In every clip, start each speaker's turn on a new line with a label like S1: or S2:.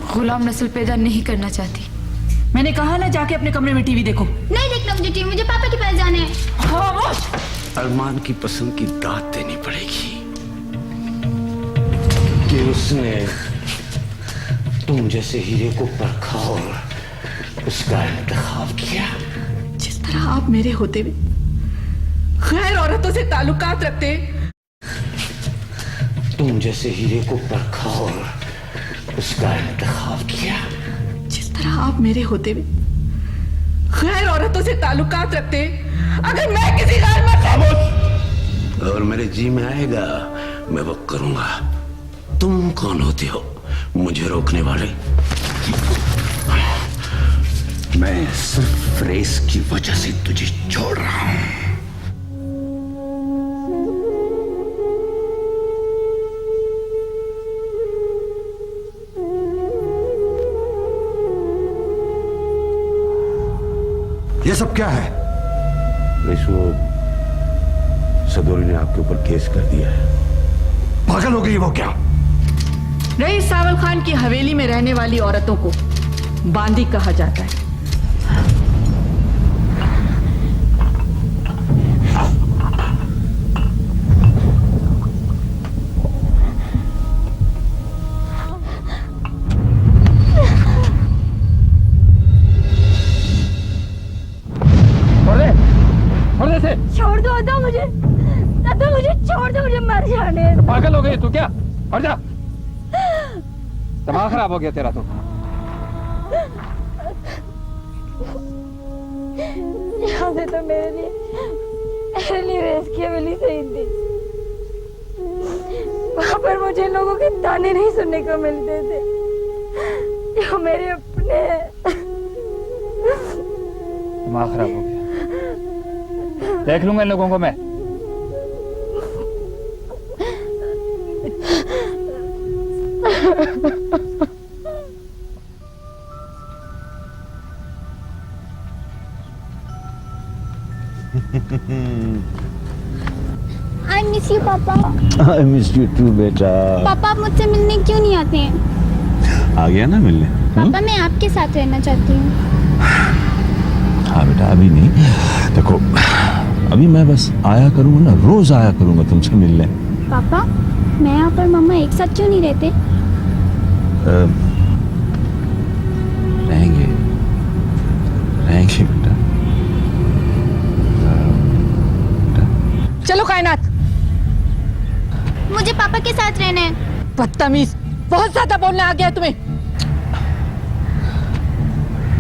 S1: गुलाम नस्ल पैदा नहीं करना चाहती।
S2: मैंने कहा ना जाके अपने कमरे में टीवी देखो।
S3: नहीं देखना मुझे टीवी, मुझे पापा के पास जाना है।
S2: खामोश।
S4: अरमान की पसंद की दात देनी पड़ेगी कि उसने तुम जैसे हीरे को परखा और उसका इंतखाब किया।
S2: जिस तरह आप मेरे होते हुए गैर औरतों से ताल्लुकात रखते,
S4: तुम जैसे हीरे को परखा और उसका इंतखाब किया।
S2: जिस तरह आप मेरे होते हुए गैर औरतों से ताल्लुकात रखते, अगर मैं किसी गैर मर्द
S4: और मेरे जी में आएगा मैं वो करूंगा। तुम कौन होते हो मुझे रोकने वाले? मैं सिर्फ रेस की वजह से तुझे छोड़ रहा हूं।
S5: ये सब क्या है?
S4: वो सदोरी ने आपके ऊपर केस कर दिया है।
S5: पागल हो गई वो क्या?
S2: रईस सावल खान की हवेली में रहने वाली औरतों को बांदी कहा जाता है।
S3: छोड़ दो दादा मुझे, दादा मुझे छोड़ दो, मुझे मर जाने दो।
S6: पागल हो गई तू क्या? हट जा, दिमाग खराब हो गया तेरा तो।
S3: यहाँ से तो मेरे लिए रेस की हवेली सही थी। वहाँ पर मुझे लोगों के ताने नहीं सुनने को मिलते थे जो मेरे अपने।
S6: दिमाग खराब हो गया, देख लूंगा इन लोगों को मैं।
S3: I miss you पापा।
S4: I miss you too बेटा।
S3: पापा आप मुझसे मिलने क्यों नहीं आते हैं?
S4: आ गया ना मिलने।
S3: पापा मैं आपके साथ रहना चाहती हूँ।
S4: हाँ बेटा अभी नहीं, देखो अभी मैं बस आया करूंगा ना, रोज आया करूंगा तुमसे मिलने।
S3: पापा मैं यहाँ पर मम्मा एक साथ क्यों नहीं रहते?
S4: रहेंगे रहेंगे बेटा।
S2: चलो कायनात।
S3: मुझे पापा के साथ रहना है।
S2: बदतमीज, बहुत ज्यादा बोलना आ गया तुम्हें।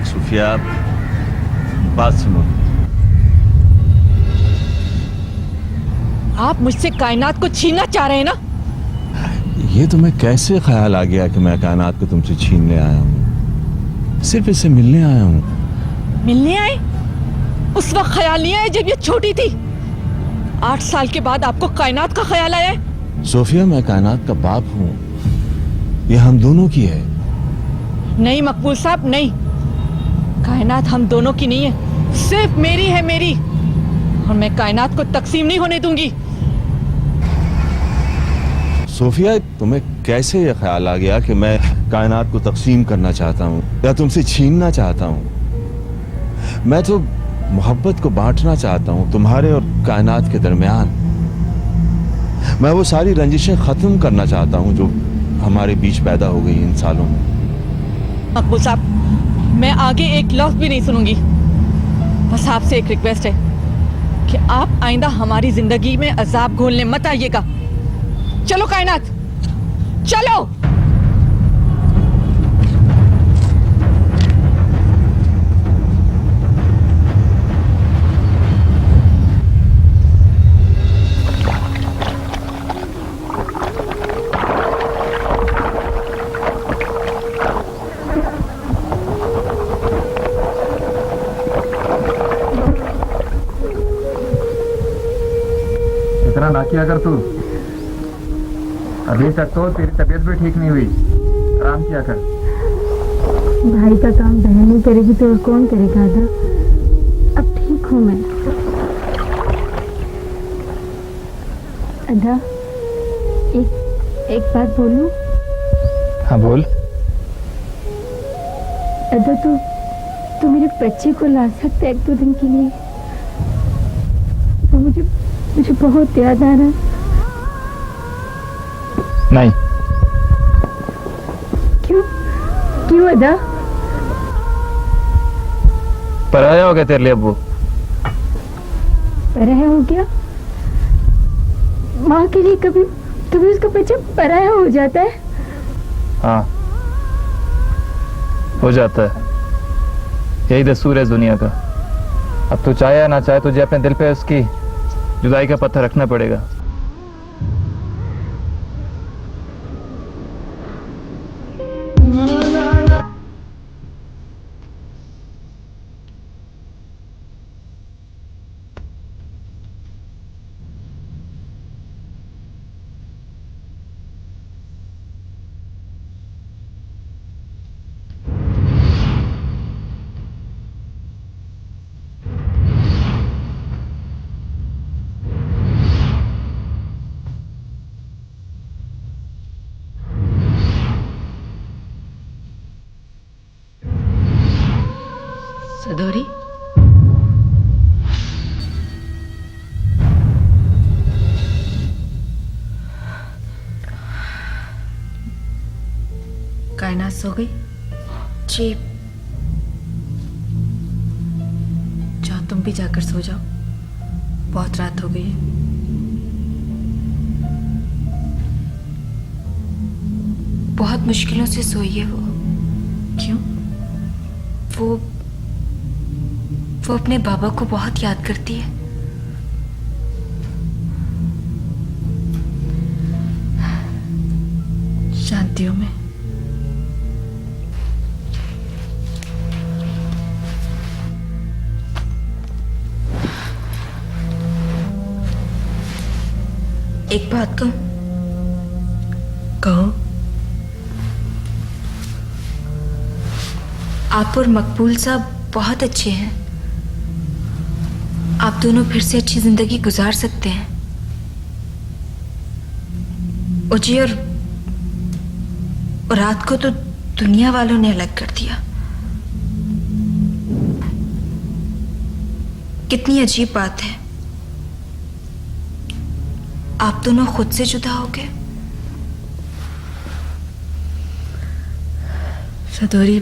S4: सुफिया बात सुनो।
S2: आप मुझसे कायनात को छीनना चाह रहे हैं ना?
S4: ये तुम्हें कैसे ख्याल आ गया कि मैं कायनात को तुमसे छीनने आया हूँ? सिर्फ इससे मिलने आया हूँ।
S2: मिलने आए? उस वक्त ख्याल नहीं आया जब ये छोटी थी। 8 साल के बाद आपको कायनात का ख्याल आया है?
S4: सोफिया मैं कायनात का बाप हूँ, ये हम दोनों की है।
S2: नहीं मकबूल साहब नहीं, कायनात हम दोनों की नहीं है, सिर्फ मेरी है, मेरी। और मैं कायनात को तकसीम नहीं होने दूंगी।
S4: सोफिया तुम्हें कैसे ये ख्याल आ गया कि मैं कायनात को तकसीम करना चाहता हूँ या तुमसे छीनना चाहता हूँ? मैं तो मोहब्बत को बांटना चाहता हूँ तुम्हारे और कायनात के दरमियान। मैं वो सारी रंजिशें खत्म करना चाहता हूँ जो हमारे बीच पैदा हो गई इन सालों में।
S2: मकबूल साहब मैं आगे एक लफ्ज भी नहीं सुनूंगी। बस आपसे एक रिक्वेस्ट है कि आप आइंदा हमारी जिंदगी में अजाब घोलने मत आइएगा। चलो कायनात चलो।
S6: इतना ना किया कर तू, अभी तक तो तेरी तबीयत भी ठीक नहीं हुई। आराम किया कर।
S3: भाई का काम बहन नहीं करेगी तो और कौन करेगा? आधा अब ठीक हूँ मैं। आधा एक बात बोलूं?
S6: हाँ बोल।
S3: अदा तू मेरे बच्चे को ला सकता है 1-2 दिन के लिए? वो मुझे बहुत याद आ रहा।
S6: नहीं।
S3: क्यों अदा?
S6: पराया हो गया तेरे लिए अब्बू।
S3: पराया हो गया? माँ के लिए कभी उसका बच्चा पराया हो जाता है?
S6: हाँ, हो जाता है। यही दस्तूर है इस दुनिया का। अब तू चाहे या ना चाहे, तुझे अपने दिल पे उसकी जुदाई का पत्थर रखना पड़ेगा।
S1: सदोरी, कायनात सो गई?
S7: जी,
S1: जाओ तुम भी जाकर सो जाओ, बहुत रात हो गई है।
S7: बहुत मुश्किलों से सोई है वो।
S1: क्यों?
S7: वो अपने बाबा को बहुत याद करती है।
S1: जानती हूँ मैं।
S7: एक बात कहूं?
S1: कहो।
S7: आप और मकबूल साहब बहुत अच्छे हैं। आप दोनों फिर से अच्छी जिंदगी गुजार सकते हैं। जी, और रात को तो दुनिया वालों ने अलग कर दिया। कितनी अजीब बात है, आप दोनों खुद से जुदा हो गए।
S1: सदोरी,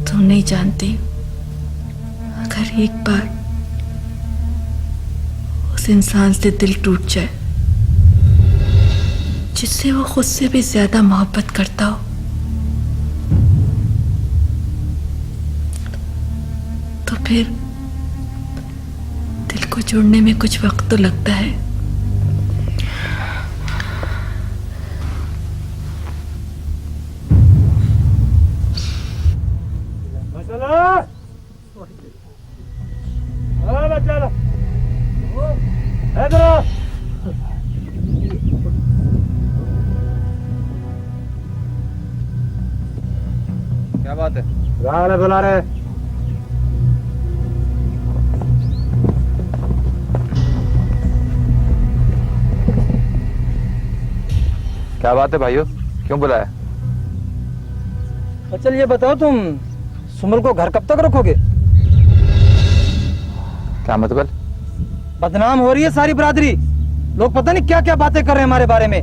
S1: तुम नहीं जानती, अगर एक बार उस इंसान से दिल टूट जाए जिससे वो खुद से भी ज्यादा मोहब्बत करता हो, तो फिर दिल को जोड़ने में कुछ वक्त तो लगता है।
S6: क्या बात है?
S5: बुला रहे।
S6: क्या बात है भाइयों, क्यों बुलाया?
S8: चल ये बताओ, तुम सुमल को घर कब तक रखोगे?
S6: क्या मतलब?
S8: बदनाम हो रही है सारी बिरादरी। लोग पता नहीं क्या क्या बातें कर रहे हैं हमारे बारे में।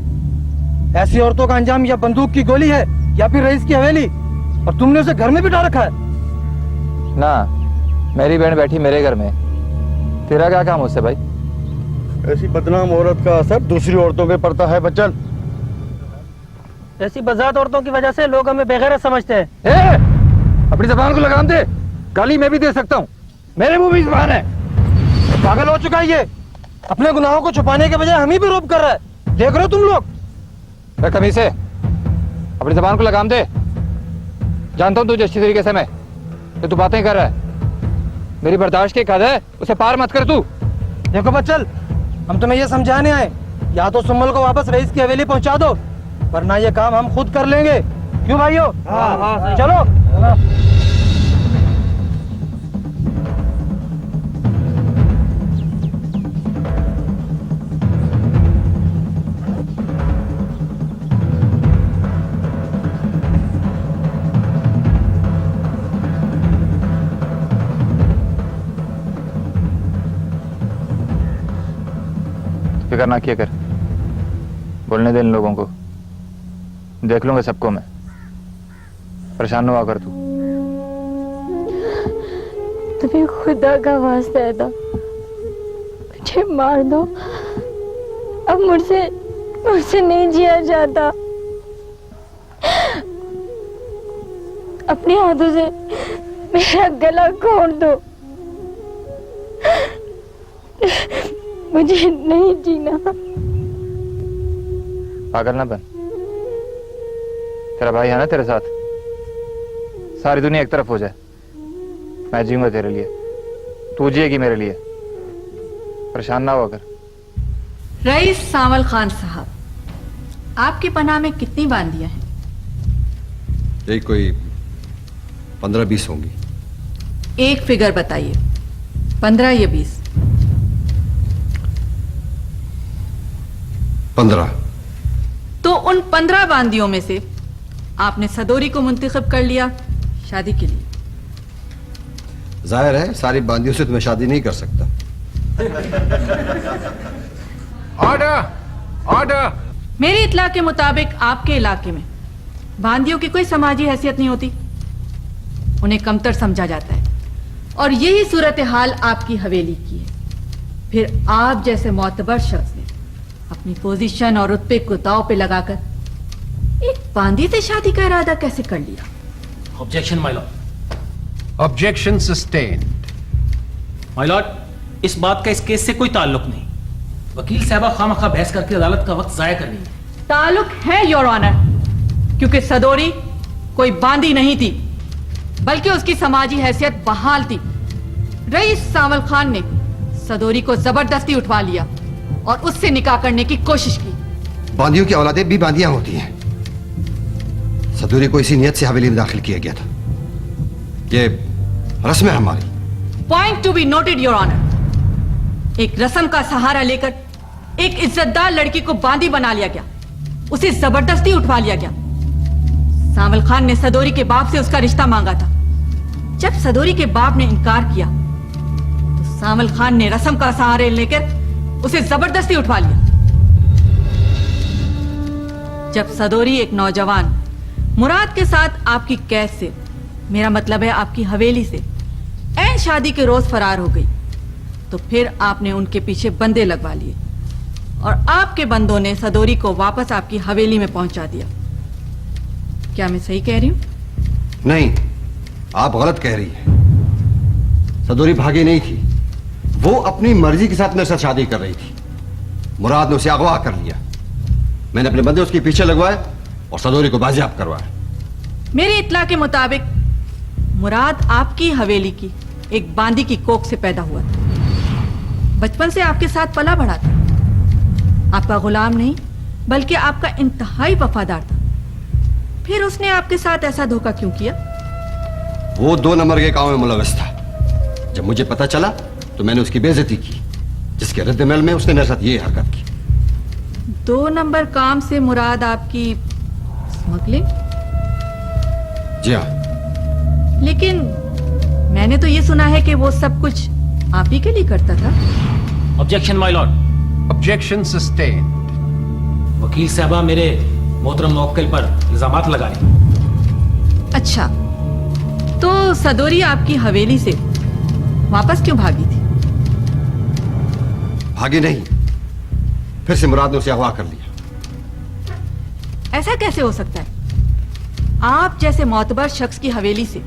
S8: ऐसी औरतों का अंजाम या बंदूक की गोली है या फिर रईस की हवेली, और तुमने उसे घर में बिठा रखा है।
S6: ना, मेरी बहन बैठी मेरे घर में, तेरा क्या काम उससे भाई?
S5: ऐसी बदनाम औरत का असर दूसरी औरतों पे पड़ता है बच्चन।
S8: ऐसी बजात औरतों की वजह से लोग हमें बेगैरत समझते हैं।
S6: अपनी जबान को लगाम दे, गाली मैं भी दे सकता हूँ, मेरे मुंह भी जबान है।
S8: पागल हो चुका है ये, अपने गुनाहों को छुपाने के बजाय हम ही पे रोब कर रहा है। देख रहे हो तुम लोग?
S6: कमी से अपनी जबान को लगाम दे। जानता हूँ तुझे अच्छी तरीके से मैं, तो तू बातें कर रहा है, मेरी बर्दाश्त की हद है, उसे पार मत कर तू।
S8: देखो बच्चल, हम तुम्हें ये समझाने आए, या तो सुमल को वापस रईस की हवेली पहुंचा दो, वरना ये काम हम खुद कर लेंगे। क्यों भाइयों? हाँ, चलो।
S6: कर ना किया कर, बोलने दे इन लोगों को, देख लूंगा सबको मैं। परेशान हुआ कर तू।
S3: तुम्हें खुदा का वास्ता है था, मुझे मार दो, अब मुझसे नहीं जिया जाता। अपने हाथों से मेरा गला घोंट दो, मुझे नहीं जीना।
S6: पागल ना बन, तेरा भाई है ना तेरे साथ, सारी दुनिया एक तरफ हो जाए, मैं जीऊंगा तेरे लिए, तू जिएगी मेरे लिए। परेशान ना हुआ कर।
S2: रईस सांवल खान साहब, आपकी पनाह में कितनी बांदियां हैं?
S9: यही कोई 15-20 होंगी।
S2: एक फिगर बताइए, 15 या 20?
S9: 15।
S2: तो उन 15 बांदियों में से आपने सदोरी को मुंतखब कर लिया शादी के लिए।
S9: जाहिर है सारी बांदियों से तो मैं शादी नहीं कर सकता।
S6: Order, order.
S2: मेरी इत्तला के मुताबिक आपके इलाके में बांदियों की कोई समाजी हैसियत नहीं होती, उन्हें कमतर समझा जाता है, और यही सूरत हाल आपकी हवेली की है। फिर आप जैसे मोतबर शख्स ने अपनी पोजीशन और रुतबे को दांव पे लगाकर एक बांदी से शादी का इरादा कैसे कर लिया?
S10: Objection my Lord.
S11: Objection sustained.
S10: My Lord, इस बात का इस केस से कोई ताल्लुक नहीं। वकील साहबा खामखा बहस करके अदालत का वक्त जाया कर रही है।
S2: ताल्लुक है योर ऑनर, क्योंकि सदोरी कोई बांदी नहीं थी, बल्कि उसकी समाजी हैसियत बहाल थी। रईस सांवल खान ने सदोरी को जबरदस्ती उठवा लिया और उससे निकाह करने की कोशिश की।
S9: बांदियों की औलादें भी बांदियां होती हैं। सदूरी को इसी नियत से हवेली में दाखिल किया गया था। ये रस्म है हमारी।
S2: Point to be noted your honour. एक रस्म का सहारा लेकर एक इज्जतदार लड़की को बांदी बना लिया गया, उसे जबरदस्ती उठवा लिया गया। सांवल खान ने सदोरी के बाप से उसका रिश्ता मांगा था। जब सदोरी के बाप ने इनकार किया तो सांवल खान ने रस्म का सहारा लेकर उसे जबरदस्ती उठवा लिया। जब सदोरी एक नौजवान मुराद के साथ आपकी कैद से, मेरा मतलब है आपकी हवेली से, ऐन शादी के रोज फरार हो गई, तो फिर आपने उनके पीछे बंदे लगवा लिए और आपके बंदों ने सदोरी को वापस आपकी हवेली में पहुंचा दिया। क्या मैं सही कह रही हूं?
S9: नहीं, आप गलत कह रही हैं। सदोरी भागी नहीं थी, वो अपनी मर्जी के साथ मेरे साथ शादी कर रही थी। मुराद ने उसे अगवा कर लिया, मैंने अपने बंदे उसके पीछे लगवाए और सदोरी को बाजियाब करवाया।
S2: मेरी इत्तला के मुताबिक मुराद आपकी हवेली की एक बांदी की कोख से पैदा हुआ था। बचपन से आपके साथ पला बढ़ा था, आपका गुलाम नहीं बल्कि आपका इंतहाई वफादार था। फिर उसने आपके साथ ऐसा धोखा क्यों किया?
S9: वो 2 नंबर के काम में मुलविस था। जब मुझे पता चला तो मैंने उसकी बेइज्जती की, जिसके रद्द-ए-अमल में उसने मेरे साथ ये हरकत की।
S2: 2 नंबर काम से मुराद आपकी स्मगलिंग?
S9: जी हाँ।
S2: लेकिन मैंने तो ये सुना है कि वो सब कुछ आप ही के लिए करता था।
S10: Objection my Lord.
S11: Objection sustained.
S10: वकील साहबा मेरे मोहतरम मुवक्किल पर इल्जामात लगा रही।
S2: अच्छा, तो सदोरी आपकी हवेली से वापस क्यों भागी थी?
S9: भागी नहीं, फिर से मुराद ने उसे अगवा कर लिया।
S2: ऐसा कैसे हो सकता है? आप जैसे मोतबर शख्स की हवेली से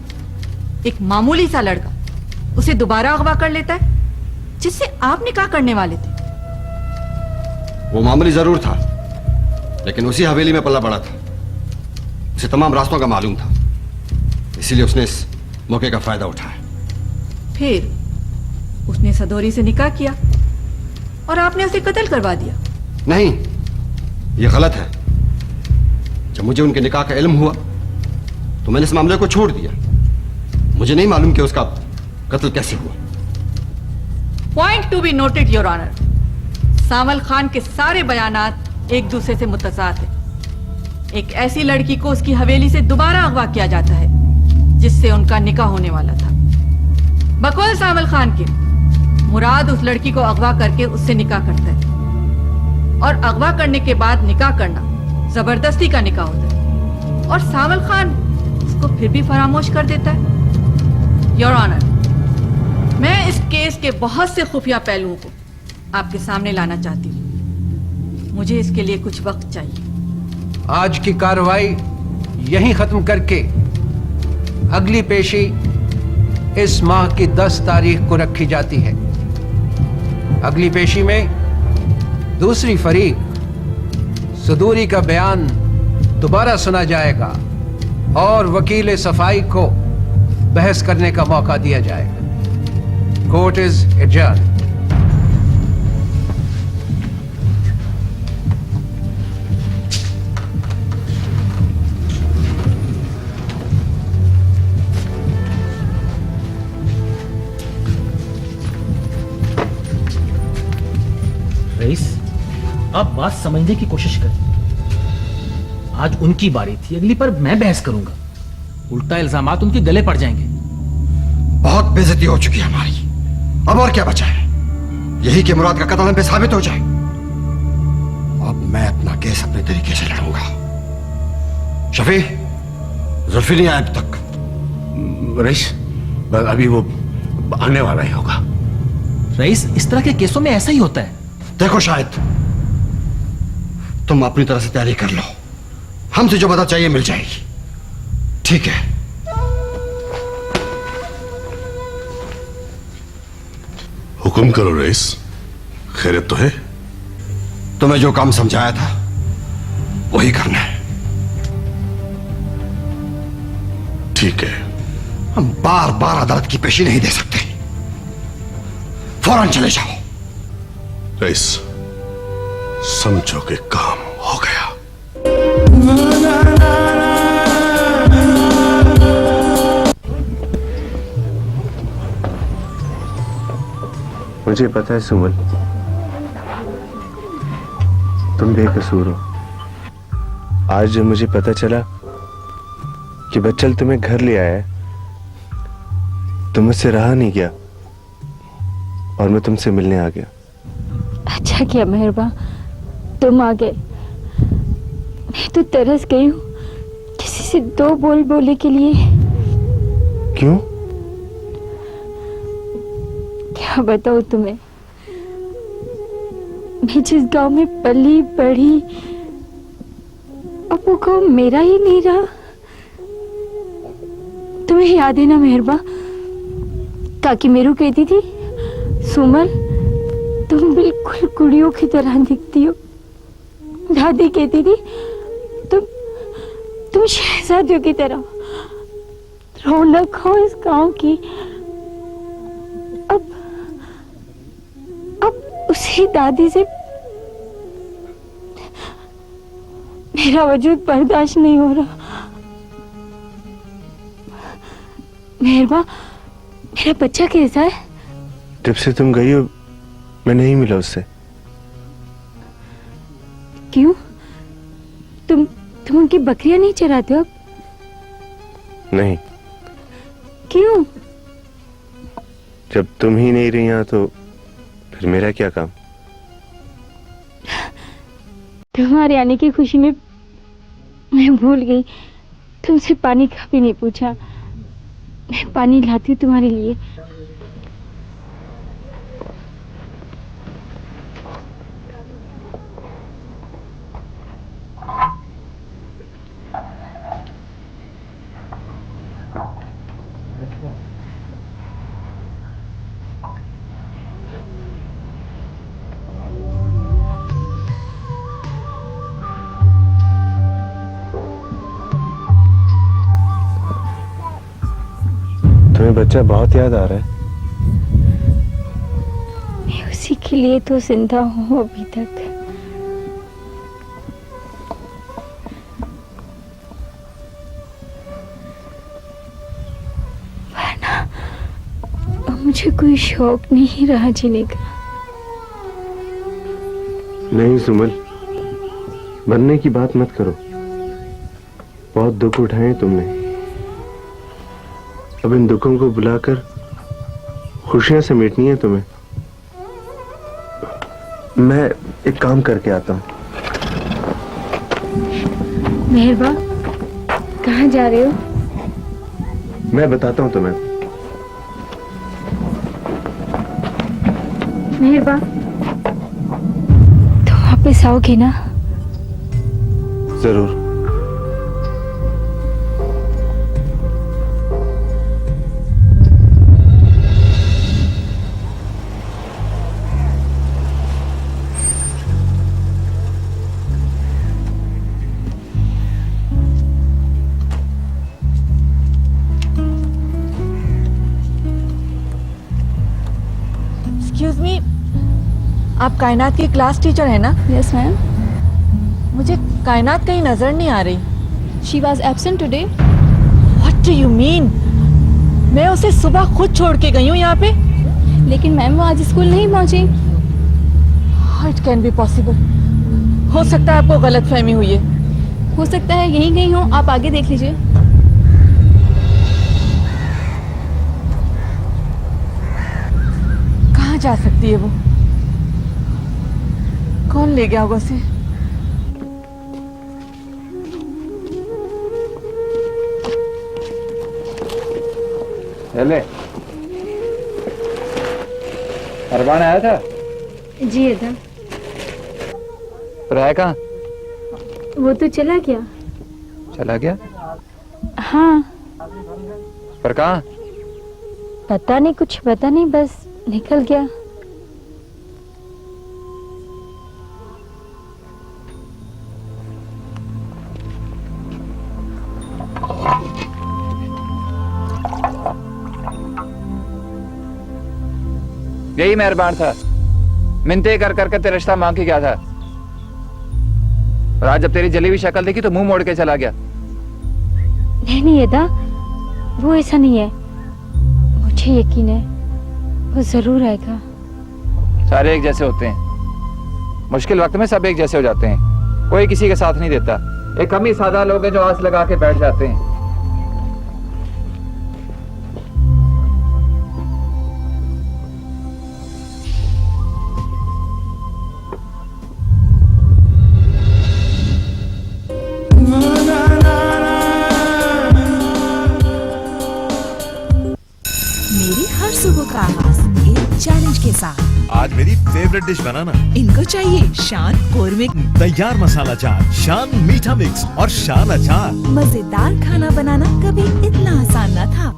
S2: एक मामूली सा लड़का उसे दोबारा अगवा कर लेता है, जिससे आप निकाह करने वाले थे।
S9: वो मामूली जरूर था, लेकिन उसी हवेली में पला बड़ा था। उसे तमाम रास्तों का मालूम था, इसीलिए उसने इस मौके का फायदा उठाया।
S2: फिर उसने सदोरी से निकाह किया और आपने उसे कत्ल करवा दिया।
S9: नहीं, यह गलत है। जब मुझे उनके निकाह का इल्म हुआ तो मैंने इस मामले को छोड़ दिया। मुझे नहीं मालूम कि उसका कत्ल कैसे हुआ।
S2: Point to be noted your honour. Sanwal Khan के सारे बयानात एक दूसरे से मुतजाद है। एक ऐसी लड़की को उसकी हवेली से दोबारा अगवा किया जाता है जिससे उनका निकाह होने वाला था। बकौल सांवल खान के, मुराद उस लड़की को अगवा करके उससे निकाह करता है। और अगवा करने के बाद निकाह करना जबरदस्ती का निकाह होता है, और सावल खान उसको फिर भी फरामोश कर देता है। योर ऑनर, मैं इस केस के बहुत से खुफिया पहलुओं को आपके सामने लाना चाहती हूँ। मुझे इसके लिए कुछ वक्त चाहिए।
S11: आज की कार्रवाई यहीं खत्म करके अगली पेशी इस माह की 10 तारीख को रखी जाती है। अगली पेशी में दूसरी फरीक सदूरी का बयान दोबारा सुना जाएगा और वकील सफाई को बहस करने का मौका दिया जाएगा। Court is adjourn.
S10: रईस, आप बात समझने की कोशिश करें। आज उनकी बारी थी, अगली पर मैं बहस करूंगा। उल्टा इल्जामात उनके गले पड़ जाएंगे।
S9: बहुत बेइज्जती हो चुकी है हमारी, अब और क्या बचा है? यही कि मुराद का कत्ल हम पे साबित हो जाए। अब मैं अपना केस अपने तरीके से लड़ूंगा। शफी, जुल्फी नहीं आया अब तक।
S12: रईस, अभी वो आने वाला ही होगा।
S10: रईस, इस तरह के केसों में ऐसा ही होता है।
S9: देखो शायद तुम अपनी तरह से तैयारी कर लो, हमसे जो मदद चाहिए मिल जाएगी। ठीक है?
S12: हुक्म करो रईस, खैरियत तो है?
S9: तुम्हें जो काम समझाया था वही करना है।
S12: ठीक है।
S9: हम बार बार अदालत की पेशी नहीं दे सकते। फौरन चले जाओ।
S12: रईस, समझो कि काम हो गया।
S4: मुझे पता है सुमन, तुम बेकसूर हो। आज जब मुझे पता चला कि बच्चल तुम्हें घर ले आया है, तो मुझसे रहा नहीं गया और मैं तुमसे मिलने आ गया।
S3: अच्छा किया मेहरबा, तुम आ गए। मैं तो तरस गई हूँ किसी से 2 बोल बोलने के लिए।
S4: क्यों?
S3: क्या बताऊँ तुम्हें, मैं जिस गांव में पली बढ़ी, अब वो गांव मेरा ही नहीं रहा। तुम्हें याद है ना मेहरबा, काकी मेरू कहती थी, सुमन तुम बिल्कुल कुड़ियों की तरह दिखती हो। दादी कहती थी, तुम शहजादियों की तरह। रौनक हो इस गांव की। अब उसी दादी से मेरा वजूद बर्दाश्त नहीं हो रहा। मेहरबा, मेरा बच्चा कैसा है?
S4: जब से तुम गई हो मैं नहीं मिला उससे।
S3: क्यों? तुम उनकी बकरियां नहीं चराते हो अब?
S4: नहीं।
S3: क्यों?
S4: जब तुम ही नहीं रही यहाँ तो फिर मेरा क्या काम?
S3: तुम्हारे आने की खुशी में मैं भूल गई, तुमसे पानी का भी नहीं पूछा। मैं पानी लाती हूँ तुम्हारे लिए।
S4: तुम्हें बच्चा बहुत याद आ रहा है।
S3: मैं उसी के लिए तो जिंदा हूँ अभी तक। वरना अब मुझे कोई शौक नहीं रहा जीने का।
S4: नहीं सुमन, बनने की बात मत करो। बहुत दुख उठाए तुमने। अब इन दुखों को बुलाकर खुशियां समेटनी है तुम्हें।
S5: मैं एक काम करके आता हूँ।
S3: मेहरबा, कहाँ जा रहे हो?
S5: मैं बताता हूँ तुम्हें।
S3: मेहरबा, तुम वापस आओगे ना?
S4: जरूर।
S2: एक्सक्यूज मी, आप कायनात की क्लास टीचर है ना?
S3: Yes ma'am.
S2: मुझे कायनात कहीं नजर नहीं आ रही।
S3: She was absent today.
S2: What do you mean? मैं उसे सुबह खुद छोड़ के गई हूँ यहाँ पे।
S3: लेकिन मैम वो आज स्कूल नहीं पहुंची।
S2: It can be possible. हो सकता है आपको गलत फहमी हुई है।
S3: हो सकता है यहीं गई हूँ, आप आगे देख लीजिए।
S2: कहाँ जा सकती है वो? कौन ले गया होगा उसे?
S6: ले अरबान आया था?
S3: जी अदा।
S6: पर है कहाँ?
S3: वो तो चला गया।
S6: चला गया?
S3: हाँ।
S6: पर कहाँ?
S3: पता नहीं, कुछ पता नहीं, बस निकल गया।
S6: यही मेहरबान था, मिन्नतें कर करके तेरा रिश्ता मांग के गया था, और आज जब तेरी जली हुई शक्ल देखी तो मुंह मोड़ के चला गया।
S3: नहीं अदा, वो ऐसा नहीं है, मुझे यकीन है वो जरूर आएगा।
S6: सारे एक जैसे होते हैं, मुश्किल वक्त में सब एक जैसे हो जाते हैं, कोई किसी के साथ नहीं देता। एक कम ही सादा लोग हैं जो आस लगा के बैठ जाते हैं।
S13: मेरी हर सुबह का आगाज एक चैलेंज के साथ।
S14: आज मेरी फेवरेट डिश बनाना।
S13: इनको चाहिए शान कोरमे,
S14: तैयार मसाला चाट, शान मीठा मिक्स और शान अचार।
S13: मजेदार खाना बनाना कभी इतना आसान न था।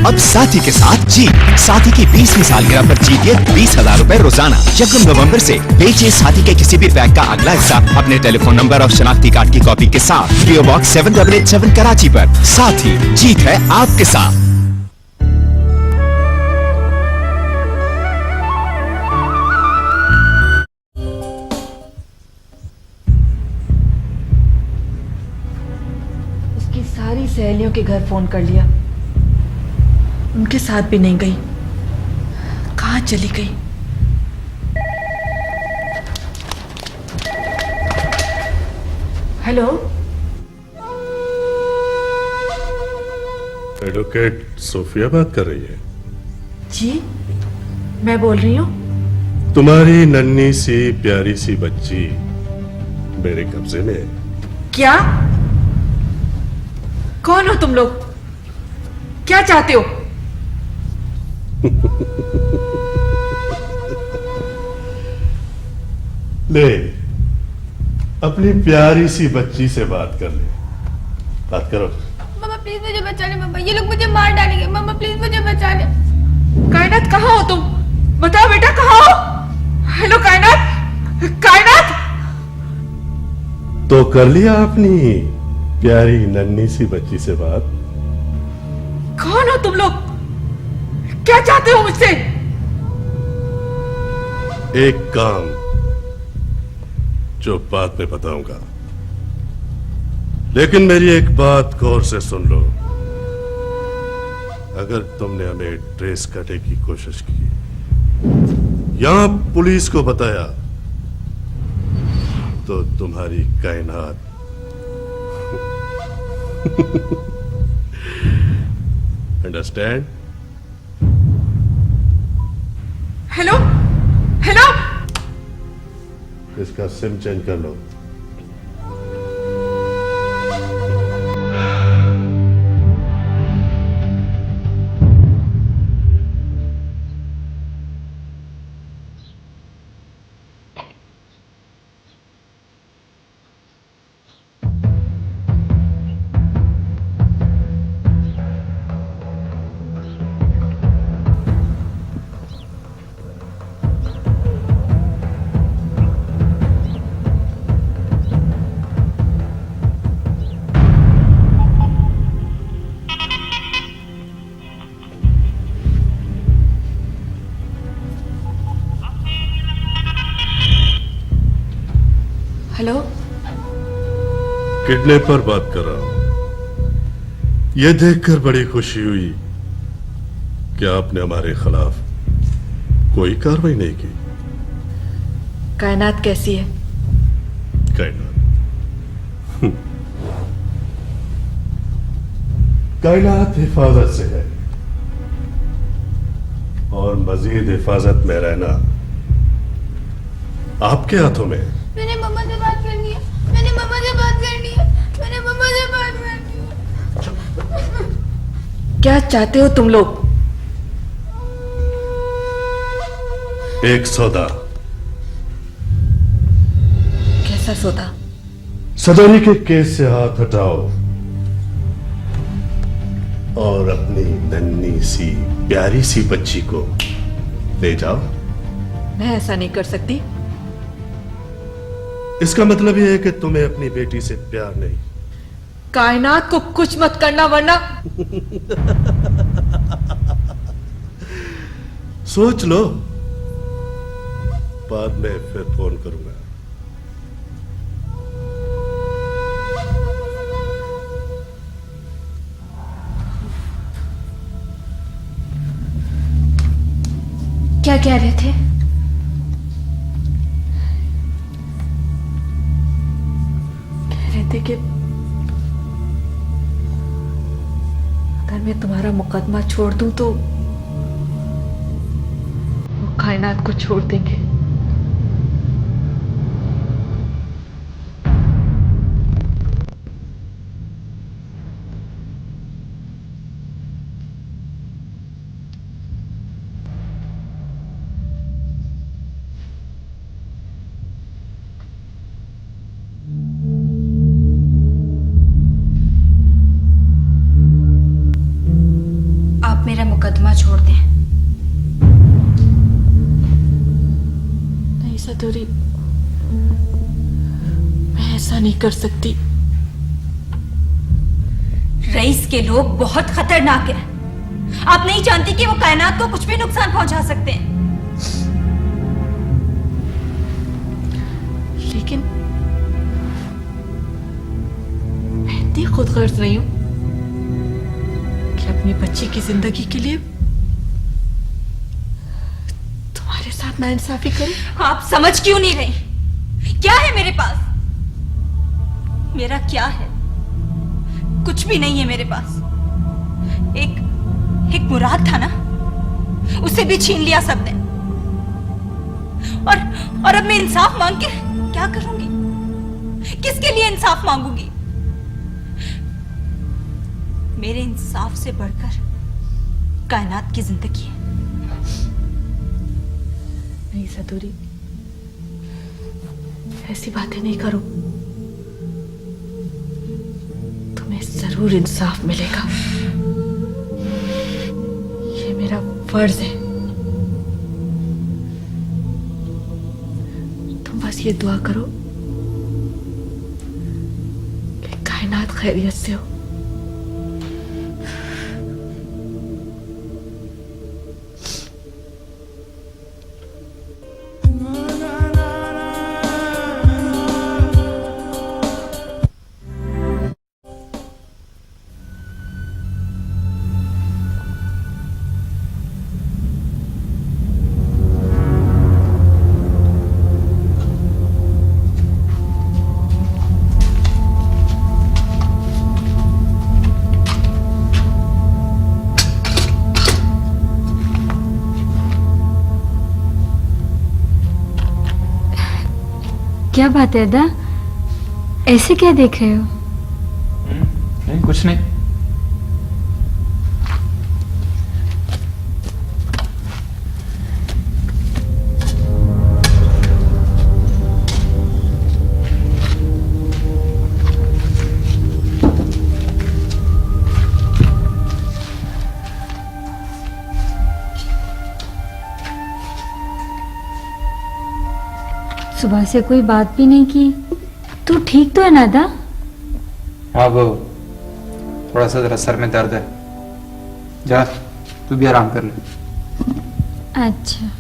S15: अब साथी के साथ जीत। साथी की 20वीं सालगिरह पर जीतिए 20,000 रुपए रोजाना। 1 नवंबर से बेचिए साथी के किसी भी पैक का अगला हिस्सा अपने टेलीफोन नंबर और शनाख्ती कार्ड की कॉपी के साथ। पीओ बॉक्स 7887 कराची पर। साथी, जीत है आपके साथ।
S2: उसकी सारी सहेलियों के घर फोन कर लिया, उनके साथ भी नहीं गई। कहाँ चली गई? हेलो,
S16: एडवोकेट सोफिया बात कर रही है?
S2: जी मैं बोल रही हूँ।
S16: तुम्हारी नन्ही सी प्यारी सी बच्ची मेरे कब्जे में है।
S2: क्या? कौन हो तुम लोग? क्या चाहते हो?
S16: ले, अपनी प्यारी सी बच्ची से बात कर ले। बात करो।
S17: मामा प्लीज मुझे बचा ले। मामा ये लोग मुझे मार डालेंगे। मामा प्लीज मुझे बचा ले।
S2: कायनात कहाँ हो तुम? बताओ बेटा, कहाँ हो? हेलो कायनात, कायनात।
S16: तो कर लिया अपनी प्यारी नन्ही सी बच्ची से बात?
S2: कौन हो तुम लोग? क्या चाहते हो मुझसे?
S16: एक काम जो बाद में बताऊंगा, लेकिन मेरी एक बात गौर से सुन लो। अगर तुमने हमें ट्रेस करने की कोशिश की, यहां पुलिस को बताया, तो तुम्हारी कायनात अंडरस्टैंड?
S2: हेलो, हेलो,
S16: इसका सिम चेंज कर लो।
S1: हेलो,
S16: किडनैपर बात कर रहा हूं। यह देखकर बड़ी खुशी हुई कि आपने हमारे खिलाफ कोई कार्रवाई नहीं की।
S1: कायनात कैसी है?
S16: कायनात हिफाजत से है और मजीद हिफाजत में रहना आपके हाथों में है।
S17: मैंने मम्मा से बात करनी है, मैंने मम्मा से बात करनी है, मैंने मम्मा से बात करनी है।
S1: क्या चाहते हो तुम लोग?
S16: एक सौदा।
S1: कैसा सौदा?
S16: सदोरी के केस से हाथ हटाओ और अपनी नन्ही सी प्यारी सी बच्ची को ले जाओ।
S1: मैं ऐसा नहीं कर सकती।
S16: इसका मतलब यह है कि तुम्हें अपनी बेटी से प्यार नहीं।
S1: कायनात को कुछ मत करना वरना
S16: सोच लो, बाद में फिर फोन करूंगा।
S1: क्या कह रहे थे? कह रहे थे कि अगर मैं तुम्हारा मुकदमा छोड़ दूं तो वो कायनात को छोड़ देंगे।
S7: मेरा मुकदमा छोड़ दें।
S1: नहीं सदोरी, मैं ऐसा नहीं कर सकती।
S7: रईस के लोग बहुत खतरनाक हैं। आप नहीं जानती कि वो कायनात को कुछ भी नुकसान पहुंचा सकते हैं।
S1: लेकिन मैं इतनी खुदगर्ज नहीं हूं कि अपनी बच्ची की जिंदगी के लिए तुम्हारे साथ नाइंसाफी करूं।
S7: आप समझ क्यों नहीं रही? क्या है मेरे पास? मेरा क्या है? कुछ भी नहीं है मेरे पास। एक मुराद था ना, उसे भी छीन लिया सबने। और अब मैं इंसाफ मांग के क्या करूंगी? किसके लिए इंसाफ मांगूंगी? मेरे इंसाफ से बढ़कर कायनात की जिंदगी है।
S1: नहीं सदोरी, ऐसी बातें नहीं करो। तुम्हें जरूर इंसाफ मिलेगा। ये मेरा फर्ज है। तुम बस ये दुआ करो कि कायनात खैरियत से हो।
S3: क्या बात है अदा, ऐसे क्या देख रहे हो?
S10: नहीं, कुछ नहीं।
S3: सुबह से कोई बात भी नहीं की। तू ठीक तो है ना अदा?
S6: हाँ वो थोड़ा सा जरा सर में दर्द है। जा तू भी आराम कर ले।
S3: अच्छा।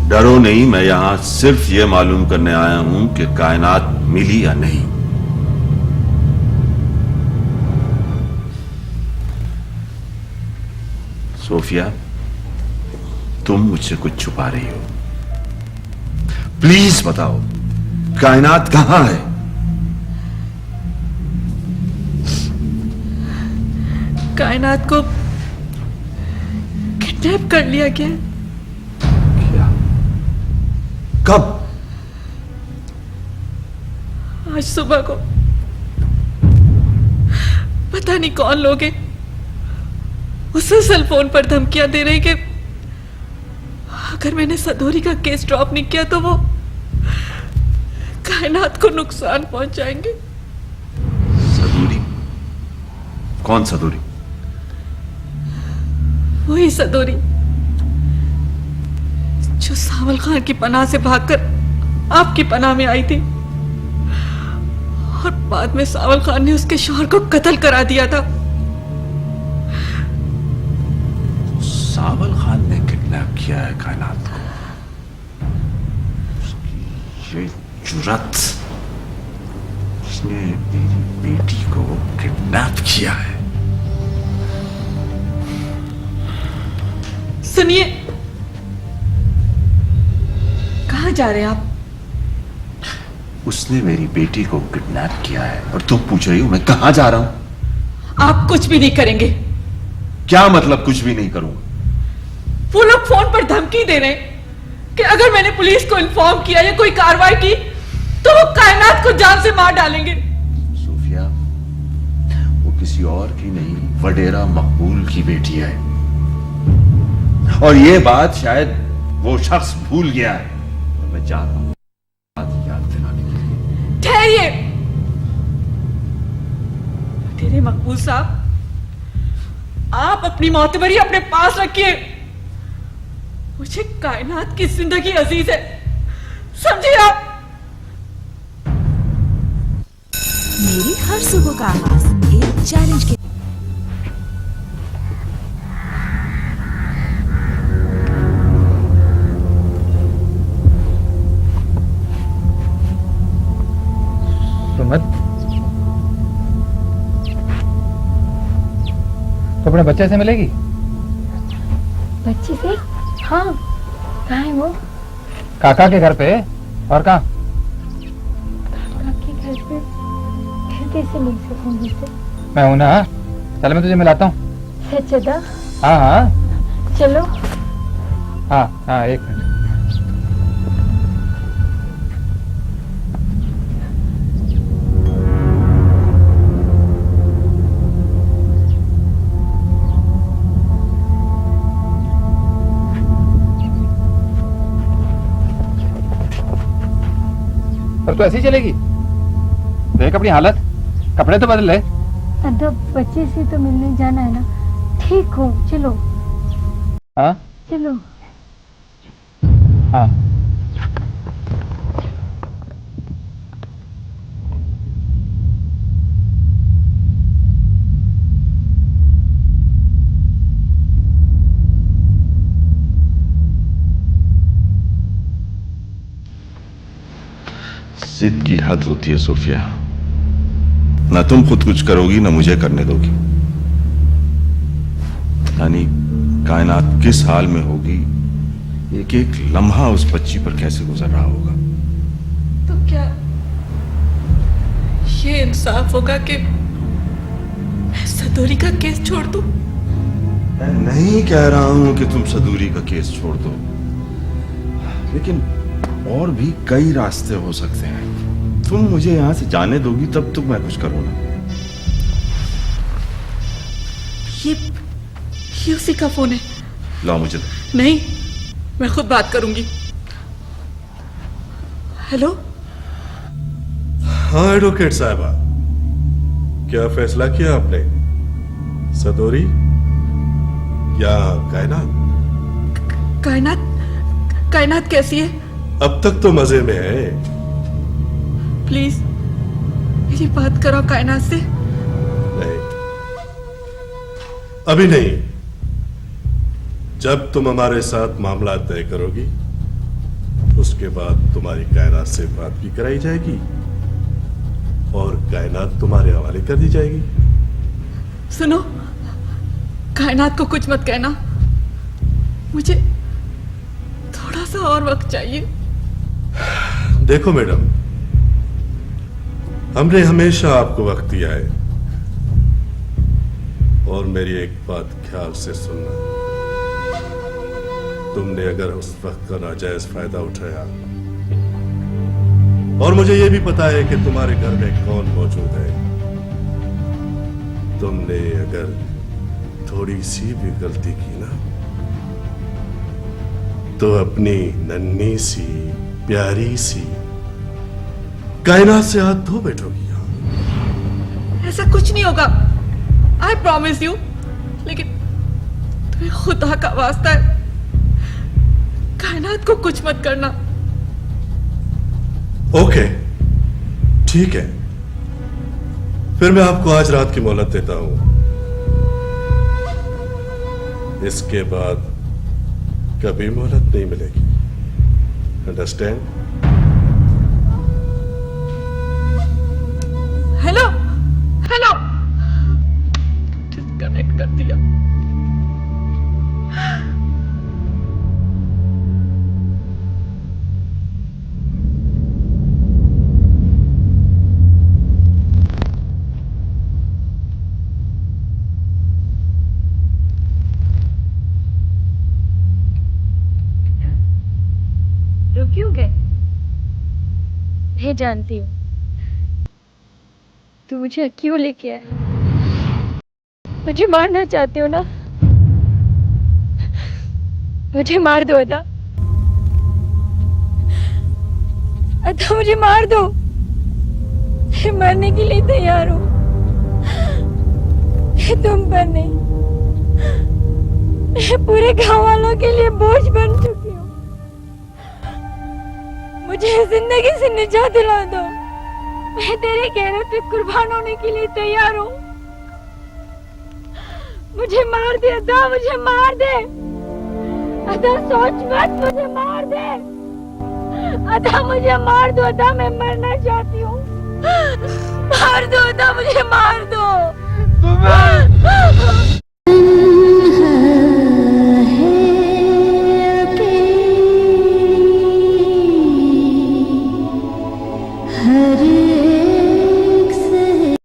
S4: डरो नहीं, मैं यहां सिर्फ ये मालूम करने आया हूं कि कायनात मिली या नहीं। सोफिया, तुम मुझसे कुछ छुपा रही हो। प्लीज बताओ, कायनात कहां है?
S1: कायनात को किडनैप कर लिया गया है।
S4: कब?
S1: आज सुबह को। पता नहीं कौन लोग हैं, उसे सेल फोन पर धमकियां दे रहे कि अगर मैंने सदोरी का केस ड्रॉप नहीं किया तो वो कायनात को नुकसान पहुंचाएंगे।
S4: सदोरी? कौन सदोरी?
S1: वही सदोरी जो सावल खान की पनाह से भागकर आपकी पनाह में आई थी और बाद में सावल खान ने उसके शौहर को कत्ल करा दिया था।
S4: सावल खान ने किडनैप किया है कायनात को? उसकी ये जुर्रत, उसने मेरी बेटी को किडनैप किया है।
S1: सुनिए, कहाँ जा रहे हैं आप?
S4: उसने मेरी बेटी को किडनैप किया है और तुम पूछ रही हो मैं कहां जा रहा हूं?
S1: आप कुछ भी नहीं करेंगे।
S4: क्या मतलब कुछ भी नहीं करूंगा?
S1: वो लोग फोन पर धमकी दे रहे हैं कि अगर मैंने पुलिस को इन्फॉर्म किया या कोई कार्रवाई की तो वो कायनात को जान से मार डालेंगे।
S4: सोफिया, वो किसी और की नहीं, वडेरा मकबूल की बेटी है और ये बात शायद वो शख्स भूल गया है। मैं जा रहा हूं बात याद दिलाने के लिए।
S1: ठहरिए। तेरे मकबूल साहब, आप अपनी मोतबरी अपने पास रखिए। मुझे कायनात की जिंदगी अजीज है, समझिए आप?
S13: मेरी हर सुबह का आगाज एक चैलेंज के
S6: सुमन, तो अपने बच्चे से मिलेगी?
S3: बच्चे से? हाँ। कहाँ है वो?
S6: काका के घर पे। और कहाँ?
S3: काका के घर पे फिर कैसे मिल सकूंगी से?
S6: मैं हूं ना, चल मैं तुझे मिलाता हूँ।
S3: सच अदा?
S6: हाँ हाँ
S3: चलो।
S6: हाँ हाँ, एक मिनट। पर तू ऐसे ही चलेगी? देख अपनी हालत, कपड़े तो बदल ले।
S3: अदा, बच्चे से तो मिलने जाना है ना। ठीक हो, चलो।
S6: हाँ
S3: चलो।
S6: हाँ।
S4: जिद की हद होती है सोफिया। ना तुम खुद कुछ करोगी ना मुझे करने दोगी। यानी कायनात किस हाल में होगी, एक एक लम्हा उस बच्ची पर कैसे गुजर रहा होगा।
S1: तो क्या ये इंसाफ होगा कि मैं सदोरी का केस छोड़ दूं?
S4: मैं नहीं कह रहा हूं कि तुम सदूरी का केस छोड़ दो, लेकिन और भी कई रास्ते हो सकते हैं। तुम मुझे यहां से जाने दोगी तब तो मैं कुछ करूंगा।
S1: ये उसी का फोन है।
S4: लाओ मुझे दो।
S1: नहीं, मैं खुद बात करूंगी। हेलो।
S16: हाँ एडवोकेट साहबा, क्या फैसला किया आपने? सदोरी या कायनात?
S1: कायनात कैसी है?
S16: अब तक तो मजे में है।
S1: प्लीज मेरी बात करो कायनात से।
S16: नहीं, अभी नहीं। जब तुम हमारे साथ मामला तय करोगी उसके बाद तुम्हारी कायनात से बात भी कराई जाएगी और कायनात तुम्हारे हवाले कर दी जाएगी।
S1: सुनो, कायनात को कुछ मत कहना। मुझे थोड़ा सा और वक्त चाहिए।
S16: देखो मैडम, हमने हमेशा आपको वक्त दिया है, और मेरी एक बात ख्याल से सुनना। तुमने अगर उस वक्त का नाजायज फायदा उठाया, और मुझे यह भी पता है कि तुम्हारे घर में कौन मौजूद है, तुमने अगर थोड़ी सी भी गलती की ना, तो अपनी नन्ही सी प्यारी सी कायनात से हाथ धो बैठोगी।
S1: ऐसा कुछ नहीं होगा, आई प्रॉमिस यू। लेकिन तुम्हें खुदा का वास्ता है, कायनात को कुछ मत करना।
S16: ओके, ठीक है, फिर मैं आपको आज रात की मोहलत देता हूं। इसके बाद कभी मोहलत नहीं मिलेगी। अंडरस्टैंड?
S1: हेलो हेलो, डिस्कनेक्ट कर दिया।
S3: रुक क्यों गए? मैं जानती हूँ तू मुझे क्यों लेके आया। मुझे मारना चाहते हो ना? मुझे मार दो अदा। अदा मुझे मार दो, मैं मरने के लिए तैयार हूँ। मैं तुम पर नहीं, मैं पूरे गांव वालों के लिए बोझ बन चुकी हूँ। मुझे जिंदगी से निजात दिला दो। मैं तेरे कहने पे कुर्बान होने के लिए तैयार हूँ। मुझे मार दे अदा, मुझे मार दे अदा, सोच मत, मुझे मार दे अदा, मुझे मार दो अदा, मैं मरना चाहती हूँ। मार दो अदा, मुझे मार दो।